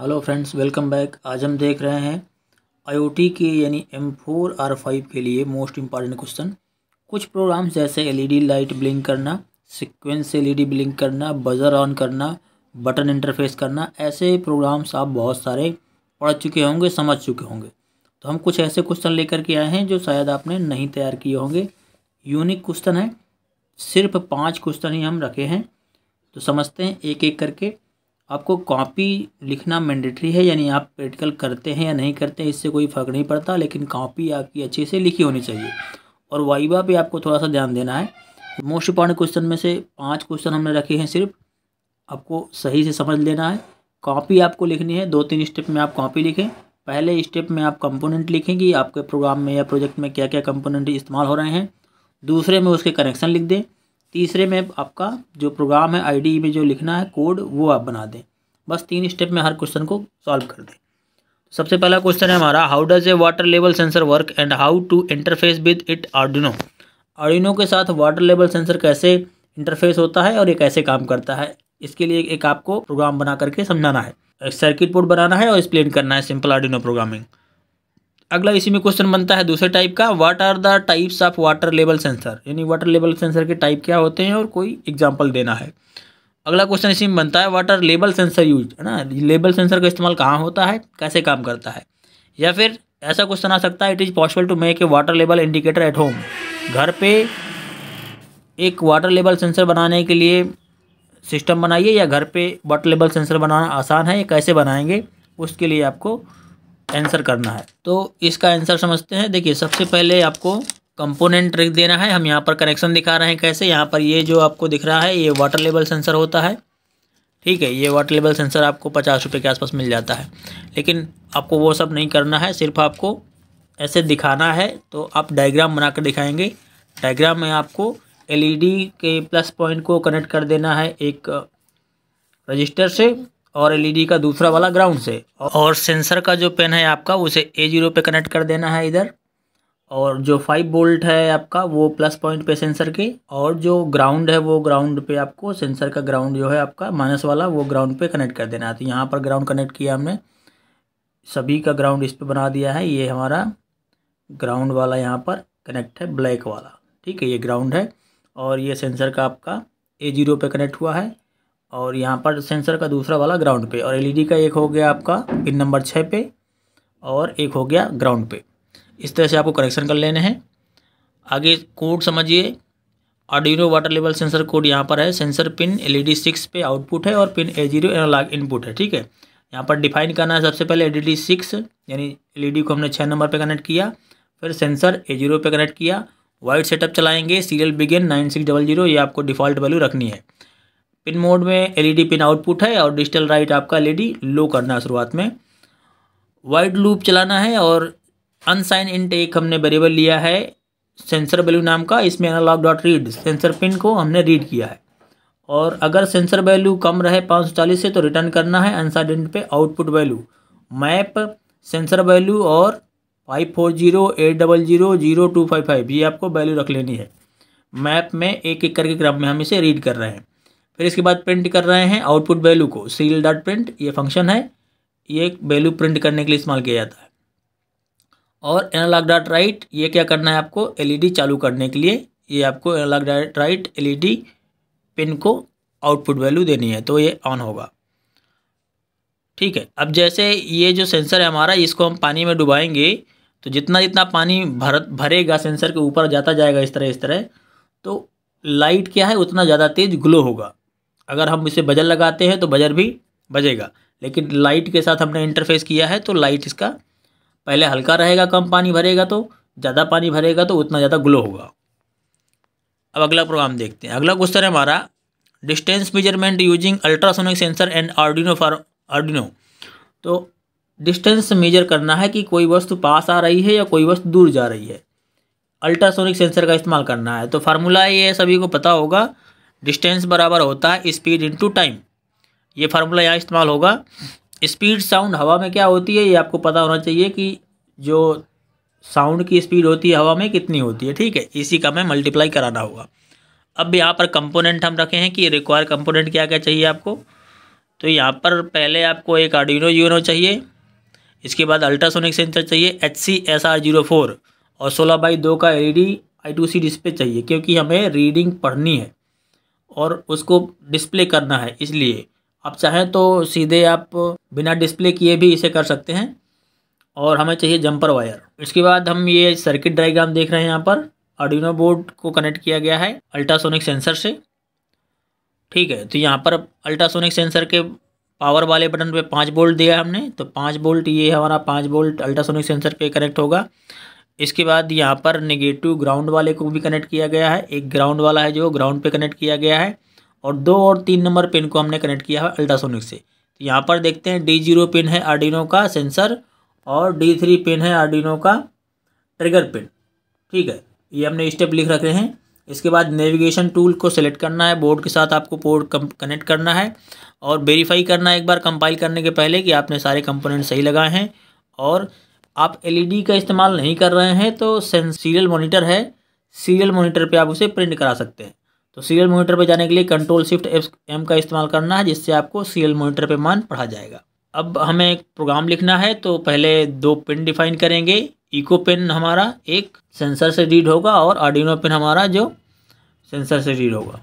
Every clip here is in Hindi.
Hello friends, welcome back. आज हम देख रहे हैं आईओटी के यानी M4R5 के लिए मोस्ट इम्पॉर्टेंट क्वेश्चन। कुछ प्रोग्राम्स जैसे एलईडी लाइट ब्लिंक करना, सीक्वेंस से एलईडी ब्लिंक करना, बजर ऑन करना, बटन इंटरफेस करना, ऐसे प्रोग्राम्स आप बहुत सारे पढ़ चुके होंगे, समझ चुके होंगे। तो हम कुछ ऐसे क्वेश्चन लेकर के आए हैं जो शायद आपने नहीं तैयार किए होंगे। यूनिक क्वेश्चन है, सिर्फ 5 क्वेश्चन ही हम रखे हैं। तो समझते हैं एक एक करके। आपको कॉपी लिखना मैंडेटरी है, यानी आप प्रैक्टिकल करते हैं या नहीं करते हैं इससे कोई फ़र्क नहीं पड़ता, लेकिन कॉपी आपकी अच्छे से लिखी होनी चाहिए। और वाइवा पे आपको थोड़ा सा ध्यान देना है। मोस्ट इंपॉर्टेंट क्वेश्चन में से 5 क्वेश्चन हमने रखे हैं, सिर्फ आपको सही से समझ लेना है। कॉपी आपको लिखनी है, 2-3 स्टेप में आप कॉपी लिखें। पहले स्टेप में आप कंपोनेंट लिखें कि आपके प्रोग्राम में या प्रोजेक्ट में क्या क्या कंपोनेंट इस्तेमाल हो रहे हैं। दूसरे में उसके कनेक्शन लिख दें। तीसरे में आपका जो प्रोग्राम है आईडी में जो लिखना है कोड वो आप बना दें। बस 3 स्टेप में हर क्वेश्चन को सॉल्व कर दें। सबसे पहला क्वेश्चन है हमारा, how does a water level sensor work and how to interface with it Arduino. Arduino के साथ वाटर लेवल सेंसर कैसे इंटरफेस होता है और ये कैसे काम करता है, इसके लिए एक आपको प्रोग्राम बना करके समझाना है। एक सर्किट बोर्ड बनाना है और एक्सप्लेन करना है, सिंपल आर्डिनो प्रोग्रामिंग। अगला इसी में क्वेश्चन बनता है दूसरे टाइप का, what are the types of water level sensor, यानी वाटर लेवल सेंसर के टाइप क्या होते हैं और कोई एग्जाम्पल देना है। अगला क्वेश्चन इसी में बनता है, वाटर लेवल सेंसर यूज, है ना, लेवल सेंसर का इस्तेमाल कहाँ होता है, कैसे काम करता है। या फिर ऐसा क्वेश्चन आ सकता है, it is possible to make a water level indicator at home. घर पे एक वाटर लेवल सेंसर बनाने के लिए सिस्टम बनाइए, या घर पे वाटर लेवल सेंसर बनाना आसान है, ये कैसे बनाएंगे उसके लिए आपको आंसर करना है। तो इसका आंसर समझते हैं। देखिए, सबसे पहले आपको कंपोनेंट लिख देना है। हम यहाँ पर कनेक्शन दिखा रहे हैं कैसे। यहाँ पर ये जो आपको दिख रहा है ये वाटर लेवल सेंसर होता है, ठीक है। ये वाटर लेवल सेंसर आपको 50 रुपये के आसपास मिल जाता है, लेकिन आपको वो सब नहीं करना है, सिर्फ आपको ऐसे दिखाना है। तो आप डायग्राम बनाकर दिखाएंगे। डायग्राम में आपको एलईडी के प्लस पॉइंट को कनेक्ट कर देना है एक रजिस्टर से, और एलईडी का दूसरा वाला ग्राउंड से, और सेंसर का जो पेन है आपका उसे A0 पे कनेक्ट कर देना है इधर, और जो 5 वोल्ट है आपका वो प्लस पॉइंट पे सेंसर के, और जो ग्राउंड है वो ग्राउंड पे आपको सेंसर का ग्राउंड जो है आपका माइनस वाला वो ग्राउंड पे कनेक्ट कर देना है। तो यहाँ पर ग्राउंड कनेक्ट किया हमने, सभी का ग्राउंड इस पर बना दिया है। ये हमारा ग्राउंड वाला यहाँ पर कनेक्ट है, ब्लैक वाला, ठीक है, ये ग्राउंड है। और ये सेंसर का आपका A0 पे कनेक्ट हुआ है, और यहाँ पर सेंसर का दूसरा वाला ग्राउंड पे, और एलईडी का एक हो गया आपका पिन नंबर 6 पे, और एक हो गया ग्राउंड पे। इस तरह से आपको कनेक्शन कर लेने हैं। आगे कोड समझिए। Arduino water level sensor code यहाँ पर है। सेंसर पिन LED 6 पे आउटपुट है और पिन A0 एनालॉग इनपुट है, ठीक है। यहाँ पर डिफाइन करना है सबसे पहले LED 6, यानी LED को हमने 6 नंबर पे कनेक्ट किया, फिर सेंसर A0 पे कनेक्ट किया। वाइड सेटअप चलाएंगे, सीरियल बिगिन 9600, ये आपको डिफ़ॉल्ट वैल्यू रखनी है। पिन मोड में LED पिन आउटपुट है, और डिजिटल राइट आपका LED लो करना है शुरुआत में। वाइड लूप चलाना है, और अनसाइन इंट एक हमने वेरिएबल लिया है सेंसर वैल्यू नाम का, इसमें analog dot read sensor pin को हमने रीड किया है। और अगर सेंसर वैल्यू कम रहे 540 से तो रिटर्न करना है अनसाइन इंट पे output value. Map sensor value और 540800255 ये आपको वैल्यू रख लेनी है। मैप में एक एक करके क्रम में हम इसे रीड कर रहे हैं। फिर इसके बाद प्रिंट कर रहे हैं आउटपुट वैल्यू को, सीरियल डॉट प्रिंट ये फंक्शन है, ये एक वैल्यू प्रिंट करने के लिए इस्तेमाल किया जाता है। और एनालॉग डॉट राइट ये क्या करना है आपको, एलईडी चालू करने के लिए ये आपको analog dot write LED pin को आउटपुट वैल्यू देनी है, तो ये ऑन होगा, ठीक है। अब जैसे ये जो सेंसर है हमारा, इसको हम पानी में डुबाएंगे, तो जितना जितना पानी भरेगा सेंसर के ऊपर जाता जाएगा इस तरह, तो लाइट क्या है उतना ज़्यादा तेज ग्लो होगा। अगर हम इसे बजर लगाते हैं तो बजर भी बजेगा, लेकिन लाइट के साथ हमने इंटरफेस किया है तो लाइट इसका पहले हल्का रहेगा, कम पानी भरेगा तो, ज़्यादा पानी भरेगा तो उतना ज़्यादा ग्लो होगा। अब अगला प्रोग्राम देखते हैं। अगला क्वेश्चन है हमारा, distance measurement using ultrasonic sensor and Arduino. तो डिस्टेंस मेजर करना है कि कोई वस्तु पास आ रही है या कोई वस्तु दूर जा रही है, अल्ट्रासोनिक सेंसर का इस्तेमाल करना है। तो फार्मूला ये सभी को पता होगा, डिस्टेंस बराबर होता है स्पीड इनटू टाइम। ये फार्मूला यहाँ इस्तेमाल होगा। स्पीड साउंड हवा में क्या होती है ये आपको पता होना चाहिए कि जो साउंड की स्पीड होती है हवा में कितनी होती है, ठीक है, इसी का हमें मल्टीप्लाई कराना होगा। अब यहाँ पर कंपोनेंट हम रखे हैं कि रिक्वायर कंपोनेंट क्या क्या चाहिए आपको। तो यहाँ पर पहले आपको एक आर्डिनो यूनो चाहिए, इसके बाद अल्ट्रासोनिक सेंसर चाहिए HC-SR04 और 16/2 का LED I2C डिस्प्ले चाहिए, क्योंकि हमें रीडिंग पढ़नी है और उसको डिस्प्ले करना है। इसलिए आप चाहें तो सीधे आप बिना डिस्प्ले किए भी इसे कर सकते हैं। और हमें चाहिए जंपर वायर। इसके बाद हम ये सर्किट डायग्राम देख रहे हैं, यहाँ पर आर्डिनो बोर्ड को कनेक्ट किया गया है अल्ट्रासोनिक सेंसर से। ठीक है, तो यहाँ पर अल्ट्रासोनिक सेंसर के पावर वाले बटन पे 5 वोल्ट दिया है हमने, तो 5 वोल्ट ये हमारा 5 वोल्ट अल्ट्रासोनिक सेंसर पे कनेक्ट होगा। इसके बाद यहाँ पर नेगेटिव ग्राउंड वाले को भी कनेक्ट किया गया है, एक ग्राउंड वाला है जो ग्राउंड पे कनेक्ट किया गया है, और 2 और 3 नंबर पिन को हमने कनेक्ट किया है अल्ट्रासोनिक से। तो यहाँ पर देखते हैं D0 पिन है आर्डिनो का सेंसर और D3 पिन है आर्डिनो का ट्रिगर पिन। ठीक है, ये हमने स्टेप लिख रखे हैं। इसके बाद नेविगेशन टूल को सेलेक्ट करना है, बोर्ड के साथ आपको पोर्ट कनेक्ट करना है और वेरीफाई करना है एक बार कंपाइल करने के पहले कि आपने सारे कंपोनेंट सही लगाए हैं। और आप LED का इस्तेमाल नहीं कर रहे हैं तो सीरियल मॉनिटर है, सीरियल मॉनिटर पे आप उसे प्रिंट करा सकते हैं। तो सीरियल मॉनिटर पे जाने के लिए Ctrl+Shift+M का इस्तेमाल करना है, जिससे आपको सीरियल मॉनिटर पे मान पढ़ा जाएगा। अब हमें एक प्रोग्राम लिखना है, तो पहले 2 पिन डिफाइन करेंगे। इको पिन हमारा एक सेंसर से रीड होगा और आर्डिनो पिन हमारा जो सेंसर से रीड होगा।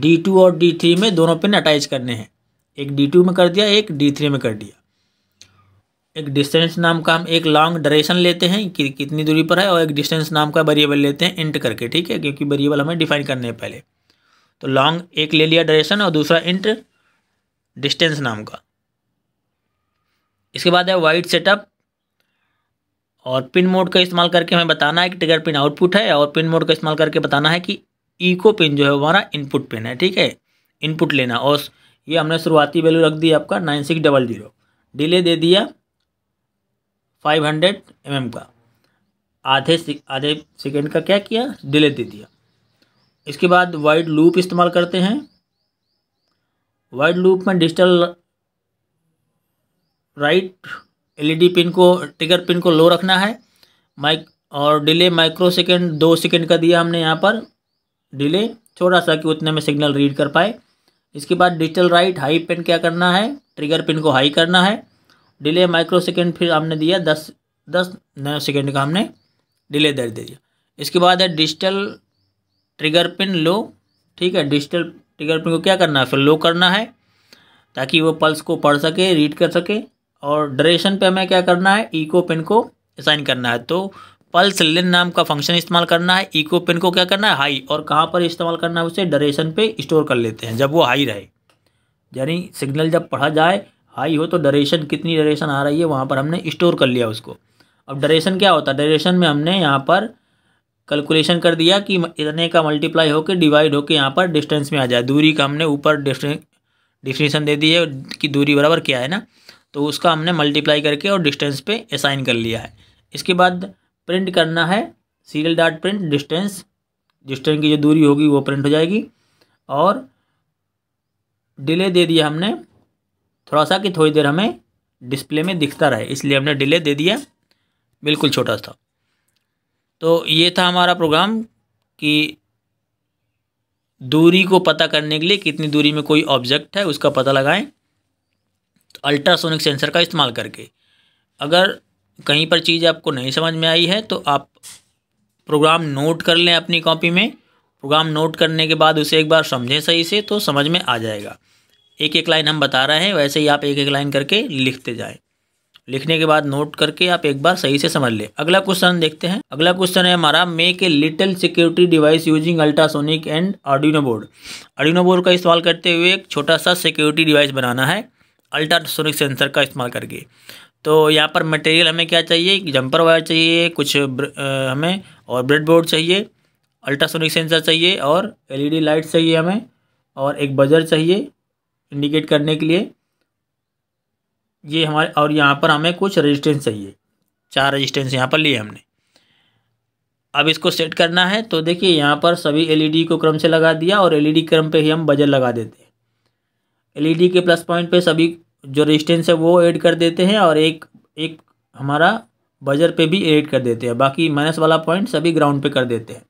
D2 और D3 में दोनों पिन अटैच करने हैं, एक D2 में कर दिया, एक D3 में कर दिया। एक डिस्टेंस नाम का हम एक लॉन्ग ड्यूरेशन लेते हैं कि कितनी दूरी पर है, और एक डिस्टेंस नाम का वेरिएबल लेते हैं इंट करके। ठीक है, क्योंकि वेरिएबल हमें डिफाइन करने हैं पहले। तो लॉन्ग एक ले लिया ड्यूरेशन और दूसरा इंट डिस्टेंस नाम का। इसके बाद है वाइड सेटअप, और पिन मोड का इस्तेमाल करके हमें बताना है कि ट्रिगर पिन आउटपुट है, और पिन मोड का इस्तेमाल करके बताना है कि इको पिन जो है हमारा इनपुट पिन है। ठीक है, इनपुट लेना। और ये हमने शुरुआती वैल्यू रख दी आपका 9600। डिले दे दिया 500 mm का, आधे सेकेंड का क्या किया, डिले दे दिया। इसके बाद वाइड लूप इस्तेमाल करते हैं। वाइड लूप में डिजिटल राइट LED पिन को, ट्रिगर पिन को लो रखना है। और डिले माइक्रो सेकेंड 2 सेकेंड का दिया हमने यहाँ पर डिले, छोटा सा कि उतने में सिग्नल रीड कर पाए। इसके बाद डिजिटल राइट हाई पिन क्या करना है, ट्रिगर पिन को हाई करना है। डिले माइक्रो सेकेंड फिर हमने दिया 10 नैनो सेकेंड का हमने डिले दे दिया। इसके बाद है डिजिटल ट्रिगर पिन लो। ठीक है, डिजिटल ट्रिगर पिन को क्या करना है, फिर लो करना है ताकि वो पल्स को पढ़ सके, रीड कर सके। और ड्यूरेशन पे हमें क्या करना है, इको पिन को असाइन करना है। तो पल्स लेन नाम का फंक्शन इस्तेमाल करना है। इको पिन को क्या करना है, हाई, और कहाँ पर इस्तेमाल करना है, उसे ड्यूरेशन पे स्टोर कर लेते हैं जब वो हाई रहे, यानी सिग्नल जब पढ़ा जाए हाई हो तो ड्यूरेशन, कितनी ड्यूरेशन आ रही है वहाँ पर हमने स्टोर कर लिया उसको। अब ड्यूरेशन क्या होता है, ड्यूरेशन में हमने यहाँ पर कैलकुलेशन कर दिया कि इतने का मल्टीप्लाई होकर डिवाइड होकर यहाँ पर डिस्टेंस में आ जाए। दूरी का हमने ऊपर डिफिनीशन दे दी है कि दूरी बराबर क्या है ना, तो उसका हमने मल्टीप्लाई करके और डिस्टेंस पे असाइन कर लिया है। इसके बाद प्रिंट करना है सीरियल डॉट प्रिंट डिस्टेंस की जो दूरी होगी वो प्रिंट हो जाएगी। और डिले दे दिया हमने थोड़ा सा कि थोड़ी देर हमें डिस्प्ले में दिखता रहे, इसलिए हमने डिले दे दिया, बिल्कुल छोटा सा। तो ये था हमारा प्रोग्राम कि दूरी को पता करने के लिए, कितनी दूरी में कोई ऑब्जेक्ट है उसका पता लगाएं तो अल्ट्रासोनिक सेंसर का इस्तेमाल करके। अगर कहीं पर चीज़ आपको नहीं समझ में आई है तो आप प्रोग्राम नोट कर लें अपनी कॉपी में। प्रोग्राम नोट करने के बाद उसे एक बार समझें सही से, तो समझ में आ जाएगा। एक एक लाइन हम बता रहे हैं, वैसे ही आप एक एक लाइन करके लिखते जाएं। लिखने के बाद नोट करके आप एक बार सही से समझ लें। अगला क्वेश्चन देखते हैं। अगला क्वेश्चन है हमारा, make a little security device using ultrasonic and Arduino board. Arduino board का इस्तेमाल करते हुए एक छोटा सा सिक्योरिटी डिवाइस बनाना है अल्ट्रासोनिक सेंसर का इस्तेमाल करके। तो यहाँ पर मटेरियल हमें क्या चाहिए, जंपर वायर चाहिए, कुछ हमें और ब्रेडबोर्ड चाहिए, अल्ट्रासोनिक सेंसर चाहिए और LED लाइट चाहिए हमें, और एक बजर चाहिए इंडिकेट करने के लिए ये हमारे। और यहाँ पर हमें कुछ रेजिस्टेंस चाहिए, 4 रेजिस्टेंस यहाँ पर लिए हमने। अब इसको सेट करना है, तो देखिए यहाँ पर सभी LED को क्रम से लगा दिया और LED क्रम पे ही हम बजर लगा देते हैं। LED के प्लस पॉइंट पे सभी जो रेजिस्टेंस है वो ऐड कर देते हैं, और एक हमारा बजर पे भी ऐड कर देते हैं। बाकी माइनस वाला पॉइंट सभी ग्राउंड पे कर देते हैं।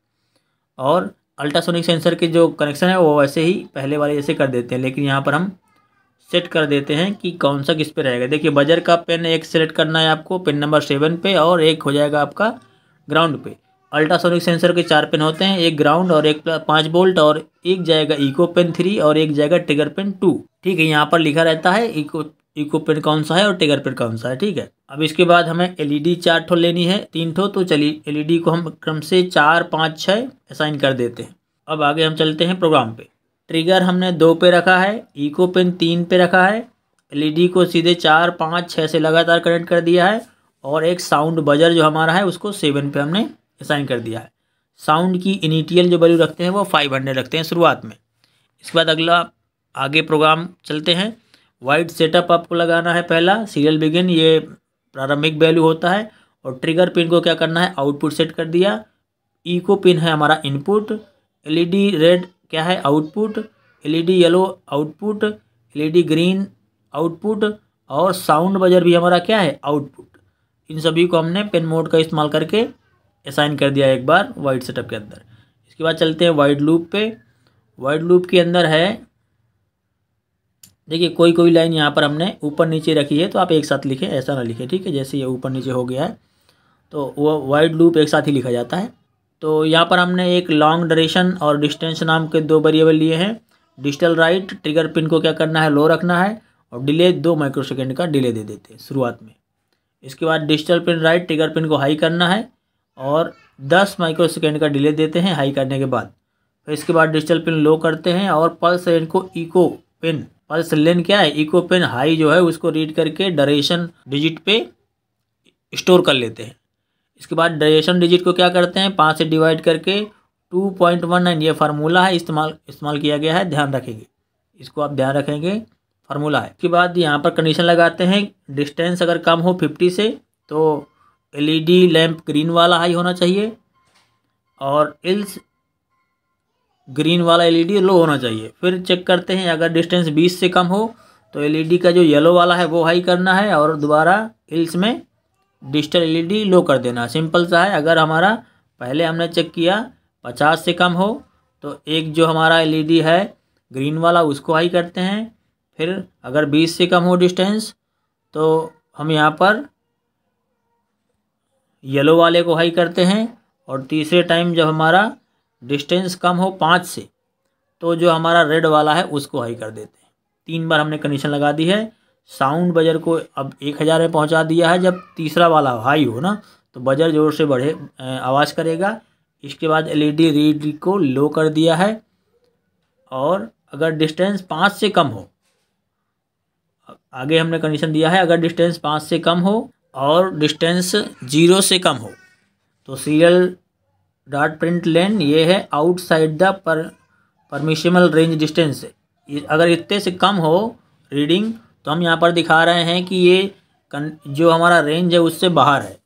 और अल्ट्रासोनिक सेंसर के जो कनेक्शन है वो वैसे ही पहले वाले जैसे कर देते हैं, लेकिन यहाँ पर हम सेट कर देते हैं कि कौन सा किस पे रहेगा। देखिए बजर का पिन एक सेलेक्ट करना है आपको पिन नंबर 7 पे, और एक हो जाएगा आपका ग्राउंड पे। अल्ट्रासोनिक सेंसर के 4 पिन होते हैं, एक ग्राउंड और एक 5 वोल्ट, और एक जाएगा इको पिन 3 और एक जाएगा ट्रिगर पिन 2। ठीक है, यहाँ पर लिखा रहता है इको पिन कौन सा है और ट्रिगर पिन कौन सा है। ठीक है, अब इसके बाद हमें एलईडी 4 ठो लेनी है, 3 ठो, तो चलिए एलईडी को हम क्रम से 4, 5, 6 असाइन कर देते हैं। अब आगे हम चलते हैं प्रोग्राम पे। ट्रिगर हमने 2 पे रखा है, इको पिन 3 पे रखा है, एलईडी को सीधे 4, 5, 6 से लगातार कनेक्ट कर दिया है, और एक साउंड बजर जो हमारा है उसको 7 पे हमने असाइन कर दिया है। साउंड की इनिशियल जो वैल्यू रखते हैं वो 500 रखते हैं शुरुआत में। इसके बाद अगला आगे प्रोग्राम चलते हैं। वाइड सेटअप आपको लगाना है पहला, सीरियल बिगिन ये प्रारंभिक वैल्यू होता है, और ट्रिगर पिन को क्या करना है आउटपुट सेट कर दिया। इको पिन है हमारा इनपुट, एलईडी रेड क्या है output, LED yellow output, LED green output, और साउंड बजर भी हमारा क्या है आउटपुट। इन सभी को हमने पिन मोड का इस्तेमाल करके असाइन कर दिया एक बार वाइड सेटअप के अंदर। इसके बाद चलते हैं वाइड लूप पे। वाइड लूप के अंदर है, देखिए कोई कोई लाइन यहाँ पर हमने ऊपर नीचे रखी है, तो आप एक साथ लिखें, ऐसा ना लिखें। ठीक है, जैसे ये ऊपर नीचे हो गया है तो वो वाइड लूप एक साथ ही लिखा जाता है। तो यहाँ पर हमने एक लॉन्ग ड्यूरेशन और डिस्टेंस नाम के 2 वेरिएबल लिए हैं। डिजिटल राइट ट्रिगर पिन को क्या करना है लो रखना है, और डिले 2 माइक्रोसेकंड का डिले दे देते हैं शुरुआत में। इसके बाद digital pin right trigger pin को हाई करना है, और 10 माइक्रोसेकंड का डिले देते हैं हाई करने के बाद। फिर इसके बाद डिजिटल पिन लो करते हैं, और पल्स लेन को इको पिन, पल्स लेन क्या है इको पिन हाई जो है उसको रीड करके ड्यूरेशन डिजिट पे स्टोर कर लेते हैं। इसके बाद ड्यूरेशन डिजिट को क्या करते हैं 5 से डिवाइड करके 2.19, ये फार्मूला है इस्तेमाल किया गया है, ध्यान रखेंगे, इसको आप ध्यान रखेंगे, फार्मूला है। इसके बाद यहाँ पर कंडीशन लगाते हैं, डिस्टेंस अगर कम हो 50 से तो एलईडी लैंप ग्रीन वाला हाई होना चाहिए, और इल्स ग्रीन वाला एलईडी लो होना चाहिए। फिर चेक करते हैं अगर डिस्टेंस 20 से कम हो तो एलईडी का जो येलो वाला है वो हाई करना है, और दोबारा इल्स में डिजिटल एलईडी लो कर देना। सिंपल सा है। अगर हमारा पहले हमने चेक किया 50 से कम हो तो एक जो हमारा एलईडी है ग्रीन वाला उसको हाई करते हैं, फिर अगर 20 से कम हो डिस्टेंस तो हम यहाँ पर येलो वाले को हाई करते हैं, और तीसरे टाइम जब हमारा डिस्टेंस कम हो 5 से तो जो हमारा रेड वाला है उसको हाई कर देते हैं। 3 बार हमने कंडीशन लगा दी है। साउंड बजर को अब 1000 में पहुंचा दिया है। जब तीसरा वाला हाई हो ना तो बजर ज़ोर से बढ़े आवाज़ करेगा। इसके बाद एलईडी रीड को लो कर दिया है, और अगर डिस्टेंस 5 से कम हो, आगे हमने कंडीशन दिया है अगर डिस्टेंस 5 से कम हो और डिस्टेंस 0 से कम हो तो सीरियल डॉट प्रिंट लेन ये है आउटसाइड द परमिशनल रेंज डिस्टेंस। अगर इतने से कम हो रीडिंग तो हम यहाँ पर दिखा रहे हैं कि ये जो हमारा रेंज है उससे बाहर है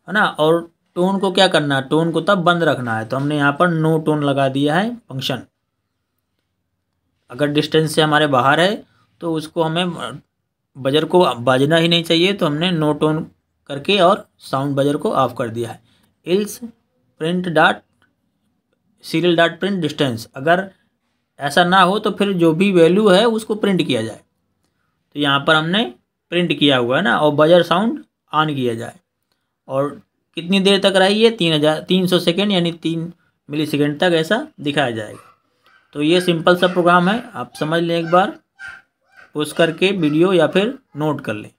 ना। और टोन को क्या करना है, टोन को तब बंद रखना है, तो हमने यहाँ पर नो टोन लगा दिया है फंक्शन। अगर डिस्टेंस से हमारे बाहर है तो उसको हमें बजर को बाजना ही नहीं चाहिए, तो हमने नो टोन करके और साउंड बजर को ऑफ कर दिया है। Ills print dot serial dot print distance, अगर ऐसा ना हो तो फिर जो भी वैल्यू है उसको प्रिंट किया जाए। तो यहाँ पर हमने प्रिंट किया हुआ है ना, और बजर साउंड ऑन किया जाए। और कितनी देर तक रही है 300 सेकेंड यानी 3 मिली सेकेंड तक ऐसा दिखाया जाएगा। तो ये सिंपल सा प्रोग्राम है, आप समझ लें एक बार, पुश करके वीडियो या फिर नोट कर लें।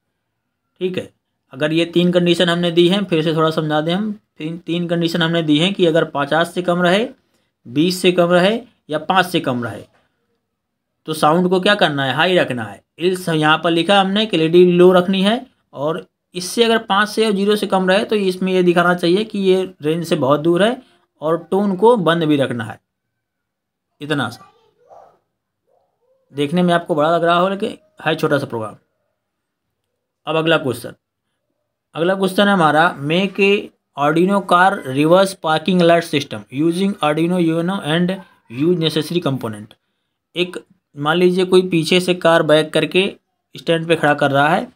ठीक है, अगर ये 3 कंडीशन हमने दी हैं, फिर से थोड़ा समझा दें हम। 3 कंडीशन हमने दी हैं कि अगर 50 से कम रहे, 20 से कम रहे या 5 से कम रहे तो साउंड को क्या करना है, हाई रखना है। इल्स यहाँ पर लिखा हमने कि एलईडी लो रखनी है, और इससे अगर 5 से और 0 से कम रहे तो इसमें ये दिखाना चाहिए कि ये रेंज से बहुत दूर है, और टोन को बंद भी रखना है। इतना सा देखने में आपको बड़ा लग रहा हो लेकिन है छोटा सा प्रोग्राम। अब अगला क्वेश्चन है हमारा, make a Arduino car reverse parking alert system using Arduino Uno and use necessary component. एक मान लीजिए कोई पीछे से कार बैक करके स्टैंड पे खड़ा कर रहा है,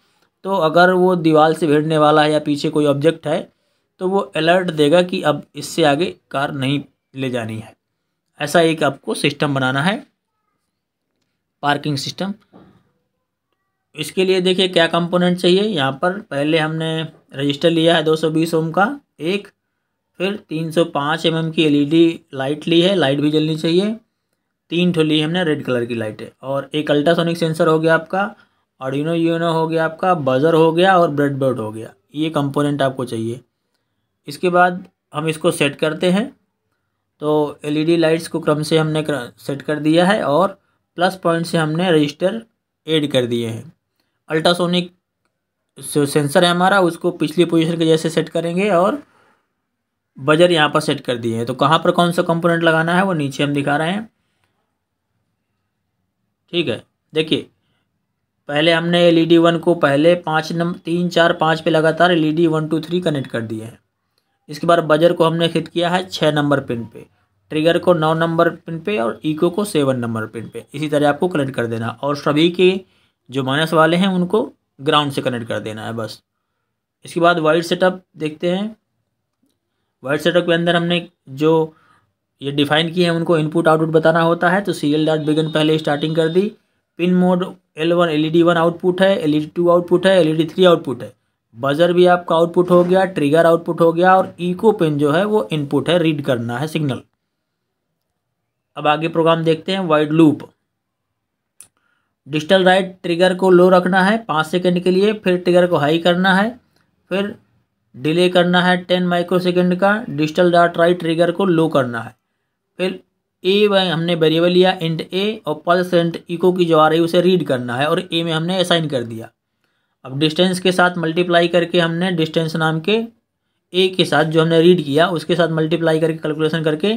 तो अगर वो दीवार से भिड़ने वाला है या पीछे कोई ऑब्जेक्ट है तो वो अलर्ट देगा कि अब इससे आगे कार नहीं ले जानी है। ऐसा एक आपको सिस्टम बनाना है, पार्किंग सिस्टम। इसके लिए देखिए क्या कंपोनेंट चाहिए। यहाँ पर पहले हमने रजिस्टर लिया है 220 ओम का एक, फिर 305 mm की एलईडी लाइट ली है, लाइट भी जलनी चाहिए। 3 ठो ली हमने रेड कलर की लाइटें, और एक अल्ट्रासोनिक सेंसर हो गया आपका, आर्डिनो यूनो हो गया आपका, बजर हो गया और ब्रेडबोर्ड हो गया। ये कंपोनेंट आपको चाहिए। इसके बाद हम इसको सेट करते हैं। तो एलईडी लाइट्स को क्रम से हमने सेट कर दिया है और प्लस पॉइंट से हमने रजिस्टर ऐड कर दिए हैं। अल्ट्रासोनिक सेंसर है हमारा, उसको पिछली पोजीशन के जैसे सेट करेंगे और बजर यहाँ पर सेट कर दिए हैं। तो कहाँ पर कौन सा कंपोनेंट लगाना है वो नीचे हम दिखा रहे हैं। ठीक है, देखिए पहले हमने एलईडी 1 को पहले 5 नंबर 3 4 5 पे लगातार एलईडी 1 2 3 कनेक्ट कर दिए हैं। इसके बाद बजर को हमने फिट किया है 6 नंबर पिन पे, ट्रिगर को 9 नंबर पिन पे और इको को 7 नंबर पिन पे। इसी तरह आपको कनेक्ट कर देना, और सभी के जो माइनस वाले हैं उनको ग्राउंड से कनेक्ट कर देना है बस। इसके बाद वाइड सेटअप देखते हैं। वाइड सेटअप के अंदर हमने जो ये डिफाइन किए हैं उनको इनपुट आउटपुट बताना होता है। तो सीरियल डॉट बिगिन पहले स्टार्टिंग कर दी। Pin mode L1 LED 1 output है, एलईडी 2 आउटपुट है, एलईडी 3 आउटपुट है। बजर भी आपका आउटपुट हो गया, ट्रिगर आउटपुट हो गया, और इको पिन जो है वो इनपुट है, रीड करना है सिग्नल। अब आगे प्रोग्राम देखते हैं। Wide loop, digital right trigger को लो रखना है 5 सेकंड के लिए, फिर ट्रिगर को हाई करना है, फिर डिले करना है 10 माइक्रोसेकंड का। डिजिटल डॉट राइट ट्रिगर को लो करना है। फिर हमने वेरिएबल लिया इंट ए, और पल्स इंट इको की जो आ रही है उसे रीड करना है, और ए में हमने असाइन कर दिया। अब डिस्टेंस के साथ मल्टीप्लाई करके हमने डिस्टेंस नाम के ए के साथ जो हमने रीड किया उसके साथ मल्टीप्लाई करके कैलकुलेशन करके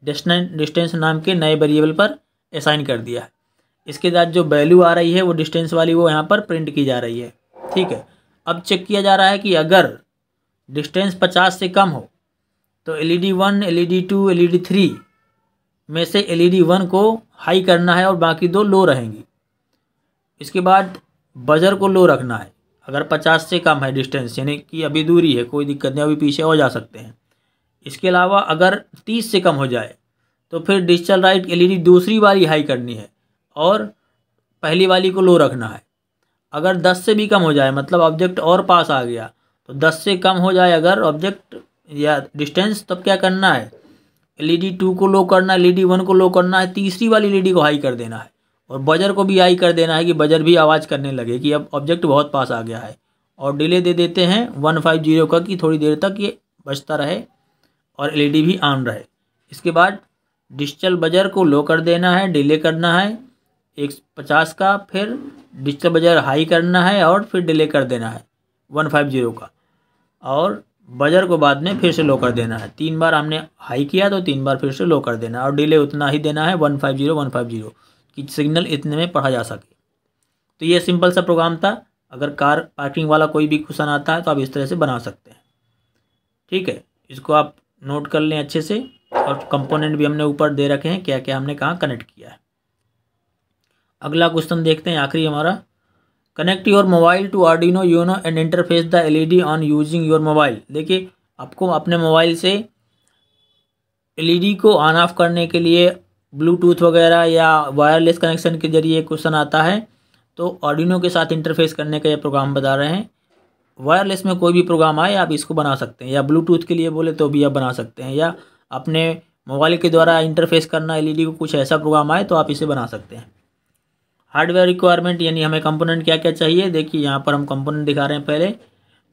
डिस्टेंस नाम के नए वेरिएबल पर असाइन कर दिया है। इसके बाद जो वैल्यू आ रही है वो डिस्टेंस वाली वो यहाँ पर प्रिंट की जा रही है। ठीक है, अब चेक किया जा रहा है कि अगर डिस्टेंस 50 से कम हो तो एलईडी 1 एलईडी 2 एलईडी 3 में से एलईडी 1 को हाई करना है और बाकी 2 लो रहेंगी। इसके बाद बजर को लो रखना है अगर 50 से कम है डिस्टेंस, यानी कि अभी दूरी है, कोई दिक्कत नहीं, अभी पीछे हो जा सकते हैं। इसके अलावा अगर 30 से कम हो जाए तो फिर डिजिटल राइट एलईडी दूसरी वाली हाई करनी है और पहली वाली को लो रखना है। अगर 10 से भी कम हो जाए, मतलब ऑब्जेक्ट और पास आ गया, तो 10 से कम हो जाए अगर ऑब्जेक्ट या डिस्टेंस, तब क्या करना है, एलईडी 2 को लो करना है, एलईडी 1 को लो करना है, तीसरी वाली एलईडी को हाई कर देना है, और बजर को भी हाई कर देना है कि बजर भी आवाज़ करने लगे कि अब ऑब्जेक्ट बहुत पास आ गया है। और डिले दे देते हैं 150 का, कि थोड़ी देर तक ये बजता रहे और एलईडी भी ऑन रहे। इसके बाद डिजिटल बजर को लो कर देना है, डिले करना है 150 का, फिर डिजिटल बजर हाई करना है और फिर डिले कर देना है 150 का, और बजर को बाद में फिर से लो कर देना है। 3 बार हमने हाई किया तो 3 बार फिर से लो कर देना है, और डिले उतना ही देना है 150 कि सिग्नल इतने में पढ़ा जा सके। तो ये सिंपल सा प्रोग्राम था। अगर कार पार्किंग वाला कोई भी क्वेश्चन आता है तो आप इस तरह से बना सकते हैं। ठीक है, इसको आप नोट कर लें अच्छे से, और कंपोनेंट भी हमने ऊपर दे रखे हैं क्या क्या हमने कहाँ कनेक्ट किया है। अगला क्वेश्चन देखते हैं, आखिरी हमारा। Connect your mobile to Arduino Uno and interface the LED on using your mobile. देखिए आपको अपने मोबाइल से एलईडी को ऑन ऑफ करने के लिए ब्लूटूथ वगैरह या वायरलेस कनेक्शन के जरिए क्वेश्चन आता है, तो आर्डिनो के साथ इंटरफेस करने का ये प्रोग्राम बता रहे हैं। वायरलेस में कोई भी प्रोग्राम आए आप इसको बना सकते हैं, या ब्लूटूथ के लिए बोले तो भी आप बना सकते हैं, या अपने मोबाइल के द्वारा इंटरफेस करना एलईडी को, कुछ ऐसा प्रोग्राम आए तो आप इसे बना सकते हैं। हार्डवेयर रिक्वायरमेंट, यानी हमें कंपोनेंट क्या क्या चाहिए। देखिए यहाँ पर हम कंपोनेंट दिखा रहे हैं।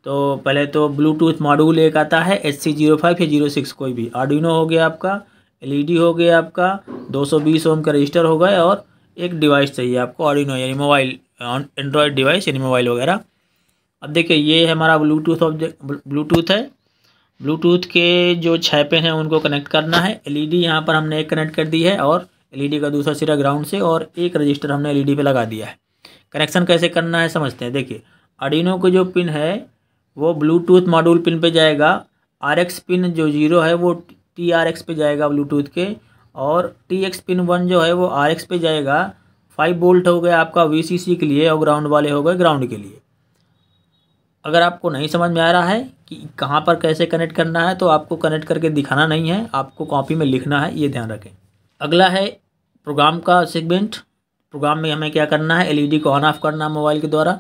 पहले तो ब्लूटूथ मॉड्यूल एक आता है HC05 या 06, कोई भी। आर्डिनो हो गया आपका, एलईडी हो गया आपका, 220 ओम का रजिस्टर हो गया, और एक डिवाइस चाहिए आपको आर्डिनो, यानी मोबाइल एंड्रॉयड डिवाइस, यानी मोबाइल वगैरह। अब देखिए ये है हमारा ब्लूटूथ है। ब्लूटूथ के जो 6 पिन हैं उनको कनेक्ट करना है। एलईडी यहाँ पर हमने एक कनेक्ट कर दी है, और एलईडी का दूसरा सिरा ग्राउंड से, और एक रजिस्टर हमने एलईडी पे लगा दिया है। कनेक्शन कैसे करना है समझते हैं। देखिए आर्डिनो को जो पिन है वो ब्लूटूथ मॉड्यूल पिन पे जाएगा। RX पिन जो 0 है वो TRX पे जाएगा ब्लूटूथ के, और TX पिन 1 जो है वो RX पे जाएगा। 5 वोल्ट हो गया आपका VCC के लिए, और ग्राउंड वाले हो गए ग्राउंड के लिए। अगर आपको नहीं समझ में आ रहा है कि कहाँ पर कैसे कनेक्ट करना है, तो आपको कनेक्ट करके दिखाना नहीं है, आपको कॉपी में लिखना है, ये ध्यान रखें। अगला है प्रोग्राम का सेगमेंट। प्रोग्राम में हमें क्या करना है, एलईडी को ऑन ऑफ करना है मोबाइल के द्वारा।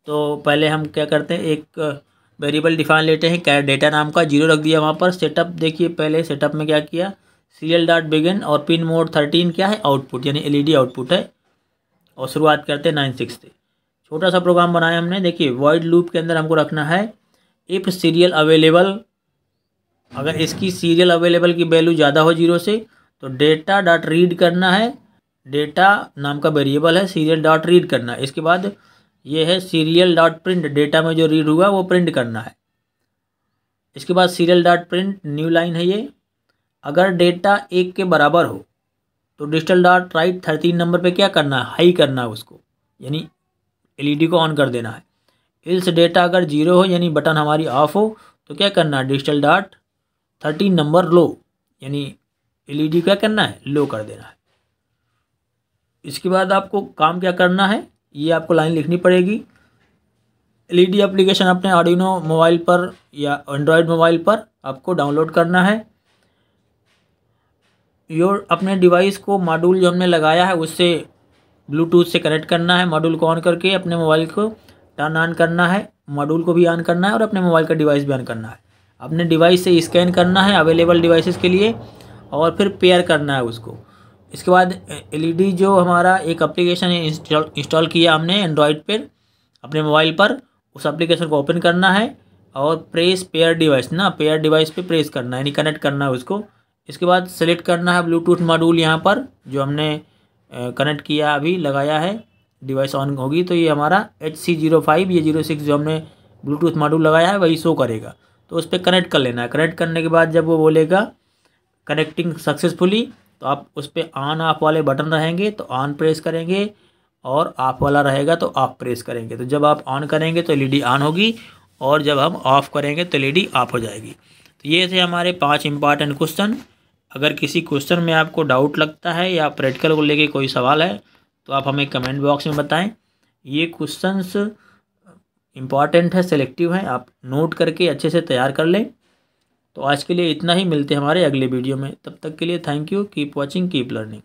तो पहले हम क्या करते हैं, एक वेरिएबल डिफाइन लेते हैं, कैर डेटा नाम का, 0 रख दिया वहाँ पर। सेटअप देखिए, पहले सेटअप में क्या किया, सीरियल डॉट बिगिन और पिन मोड 13 क्या है, आउटपुट, यानी एलईडी आउटपुट है। और शुरुआत करते हैं 9 6 से। छोटा सा प्रोग्राम बनाया हमने। देखिए वॉइड लूप के अंदर हमको रखना है इफ़ सीरियल अवेलेबल, अगर इसकी सीरियल अवेलेबल की वैल्यू ज़्यादा हो 0 से तो डेटा डॉट रीड करना है। डेटा नाम का वेरिएबल है, सीरियल डॉट रीड करना है। इसके बाद ये है सीरियल डॉट प्रिंट, डेटा में जो रीड हुआ वो प्रिंट करना है। इसके बाद serial dot print new line है ये, अगर डेटा 1 के बराबर हो तो डिजिटल डॉट राइट 13 नंबर पे क्या करना है, हाई करना है उसको, यानी एलईडी को ऑन कर देना है। इल्स डेटा अगर 0 हो यानी बटन हमारी ऑफ हो तो क्या करना है, डिजिटल डॉट 13 नंबर लो, यानी एलईडी क्या करना है, लो कर देना है। इसके बाद आपको काम क्या करना है, ये आपको लाइन लिखनी पड़ेगी। एलईडी एप्लीकेशन अपने आर्डिनो मोबाइल पर या एंड्रॉयड मोबाइल पर आपको डाउनलोड करना है। अपने डिवाइस को मॉड्यूल जो हमने लगाया है उससे ब्लूटूथ से कनेक्ट करना है। मॉड्यूल को ऑन करके अपने मोबाइल को टर्न ऑन करना है, मॉड्यूल को भी ऑन करना है और अपने मोबाइल का डिवाइस भी ऑन करना है। अपने डिवाइस से स्कैन करना है अवेलेबल डिवाइसेस के लिए और फिर पेयर करना है उसको। इसके बाद एलईडी जो हमारा एक एप्लीकेशन है इंस्टॉल किया हमने एंड्रॉयड पर अपने मोबाइल पर, उस एप्लीकेशन को ओपन करना है और प्रेस पेयर डिवाइस ना, पेयर डिवाइस पे प्रेस करना है, यानी कनेक्ट करना है उसको। इसके बाद सेलेक्ट करना है ब्लूटूथ मॉड्यूल यहाँ पर जो हमने कनेक्ट किया अभी लगाया है, डिवाइस ऑन होगी तो ये हमारा HC05 ये 06 जो हमने ब्लूटूथ मॉड्यूल लगाया है वही शो करेगा। तो उस पर कनेक्ट कर लेना है। कनेक्ट करने के बाद जब वो बोलेगा कनेक्टिंग सक्सेसफुली तो आप उस पर ऑन ऑफ वाले बटन रहेंगे तो ऑन प्रेस करेंगे और ऑफ वाला रहेगा तो ऑफ प्रेस करेंगे। तो जब आप ऑन करेंगे तो एलईडी ऑन होगी और जब हम ऑफ़ करेंगे तो एलईडी ऑफ हो जाएगी। तो ये थे हमारे 5 इंपॉर्टेंट क्वेश्चन। अगर किसी क्वेश्चन में आपको डाउट लगता है या प्रैक्टिकल को लेके कोई सवाल है तो आप हमें कमेंट बॉक्स में बताएं। ये क्वेश्चंस इम्पॉर्टेंट है, सेलेक्टिव हैं, आप नोट करके अच्छे से तैयार कर लें। तो आज के लिए इतना ही, मिलते हैं हमारे अगले वीडियो में। तब तक के लिए thank you, keep watching, keep learning.